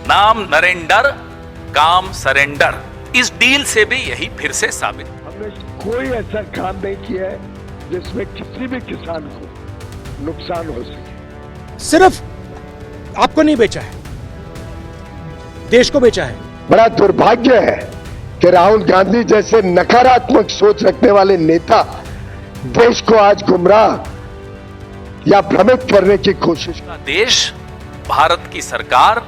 नाम नरेंद्र, काम सरेंडर। इस डील से भी यही फिर से साबित। हमने कोई ऐसा काम नहीं किया है जिसमें किसी भी किसान को नुकसान हो सके। सिर्फ आपको नहीं बेचा है, देश को बेचा है। बड़ा दुर्भाग्य है कि राहुल गांधी जैसे नकारात्मक सोच रखने वाले नेता देश को आज गुमराह या भ्रमित करने की कोशिश। देश, भारत की सरकार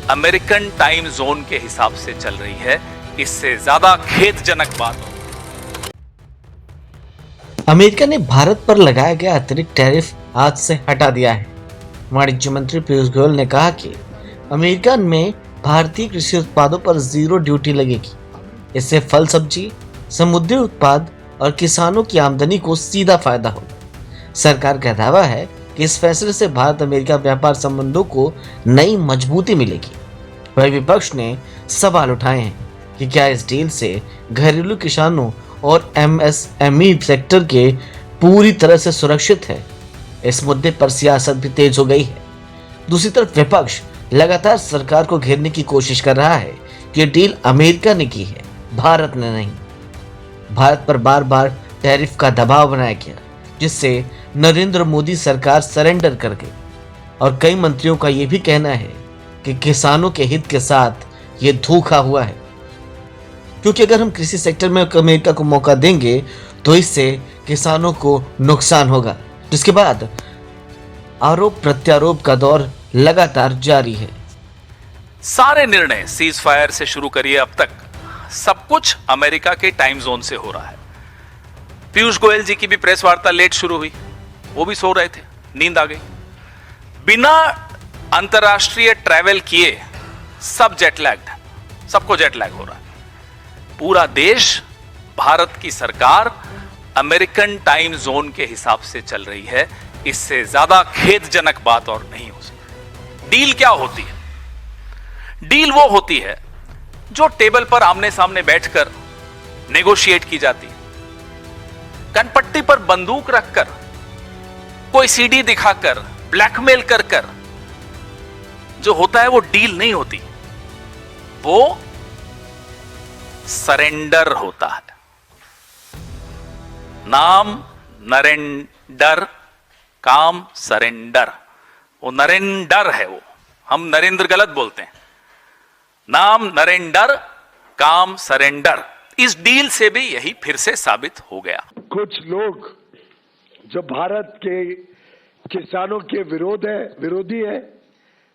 अमेरिकन टाइम जोन के हिसाब से चल रही है। इससे ज्यादा खेदजनक बात हो। अमेरिका ने भारत पर लगाया गया अतिरिक्त टैरिफ आज से हटा दिया है। वाणिज्य मंत्री पीयूष गोयल ने कहा कि अमेरिका में भारतीय कृषि उत्पादों पर 0 ड्यूटी लगेगी। इससे फल, सब्जी, समुद्री उत्पाद और किसानों की आमदनी को सीधा फायदा होगा। सरकार का दावा है कि इस फैसले से भारत अमेरिका व्यापार संबंधों को नई मजबूती मिलेगी। वहीं विपक्ष ने सवाल उठाए हैं कि क्या इस डील से घरेलू किसानों और एमएसएमई सेक्टर के पूरी तरह से सुरक्षित है। इस मुद्दे पर सियासत भी तेज हो गई है। दूसरी तरफ विपक्ष लगातार सरकार को घेरने की कोशिश कर रहा है कि डील अमेरिका ने की है, भारत ने नहीं। भारत पर बार बार टैरिफ का दबाव बनाया गया, जिससे नरेंद्र मोदी सरकार सरेंडर कर गई। और कई मंत्रियों का यह भी कहना है कि किसानों के हित के साथ ये धोखा हुआ है, क्योंकि अगर हम कृषि सेक्टर में अमेरिका को मौका देंगे तो इससे किसानों को नुकसान होगा। जिसके बाद आरोप प्रत्यारोप का दौर लगातार जारी है। सारे निर्णय सीज फायर से शुरू करिए अब तक सब कुछ अमेरिका के टाइम जोन से हो रहा है। पीयूष गोयल जी की भी प्रेस वार्ता लेट शुरू हुई, वो भी सो रहे थे, नींद आ गई। बिना अंतरराष्ट्रीय ट्रैवल किए सब जेटलैग्ड, सबको जेटलैग हो रहा है। पूरा देश, भारत की सरकार अमेरिकन टाइम जोन के हिसाब से चल रही है। इससे ज्यादा खेदजनक बात और नहीं हो सकती। डील क्या होती है? डील वो होती है जो टेबल पर आमने सामने बैठकर नेगोशिएट की जाती है। कनपट्टी पर बंदूक रखकर, कोई सीडी दिखाकर, ब्लैकमेल कर कर जो होता है वो डील नहीं होती, वो सरेंडर होता है। नाम नरेंद्र, काम सरेंडर। वो नरेंद्र है, वो हम नरेंद्र गलत बोलते हैं। नाम नरेंद्र, काम सरेंडर। इस डील से भी यही फिर से साबित हो गया। कुछ लोग जो भारत के किसानों के विरोधी है,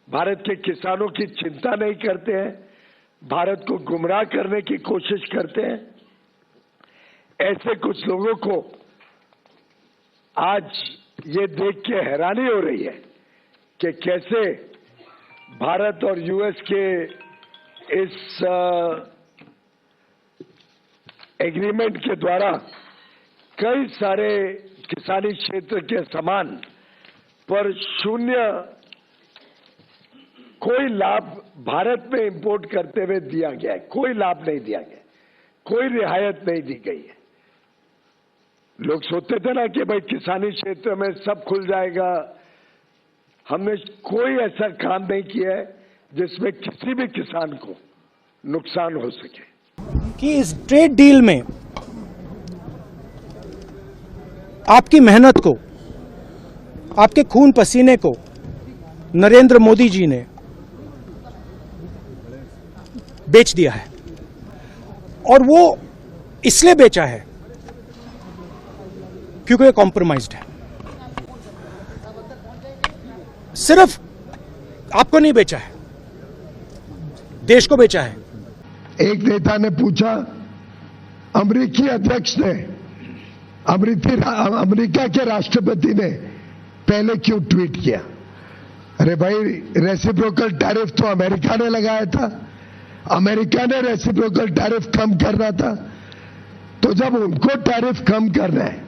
भारत के किसानों की चिंता नहीं करते हैं, भारत को गुमराह करने की कोशिश करते हैं, ऐसे कुछ लोगों को आज ये देख के हैरानी हो रही है कि कैसे भारत और यूएस के इस एग्रीमेंट के द्वारा कई सारे किसानी क्षेत्र के सामान पर शून्य कोई लाभ भारत में इंपोर्ट करते हुए दिया गया है। कोई लाभ नहीं दिया गया, कोई रियायत नहीं दी गई है। लोग सोचते थे ना कि भाई किसानी क्षेत्र में सब खुल जाएगा। हमने कोई ऐसा काम नहीं किया है जिसमें किसी भी किसान को नुकसान हो सके। कि इस ट्रेड डील में आपकी मेहनत को, आपके खून पसीने को नरेंद्र मोदी जी ने बेच दिया है। और वो इसलिए बेचा है क्योंकि ये कॉम्प्रोमाइज्ड है। सिर्फ आपको नहीं बेचा है, देश को बेचा है। एक नेता ने पूछा, अमेरिकी अध्यक्ष ने, अमेरिका के राष्ट्रपति ने पहले क्यों ट्वीट किया? अरे भाई, रेसिप्रोकल टैरिफ तो अमेरिका ने लगाया था, अमेरिका ने रेसिप्रोकल टैरिफ कम करना था। तो जब उनको टैरिफ कम करना है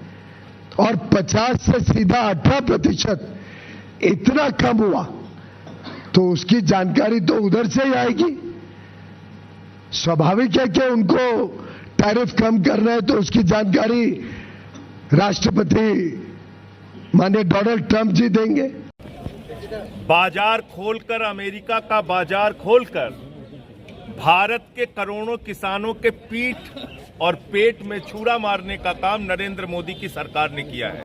और 50 से सीधा 18% इतना कम हुआ, तो उसकी जानकारी तो उधर से ही आएगी। स्वाभाविक है कि उनको टैरिफ कम करना है तो उसकी जानकारी राष्ट्रपति माननीय डोनाल्ड ट्रंप जी देंगे। बाजार खोलकर, अमेरिका का बाजार खोलकर भारत के करोड़ों किसानों के पीठ और पेट में छुरा मारने का काम नरेंद्र मोदी की सरकार ने किया है।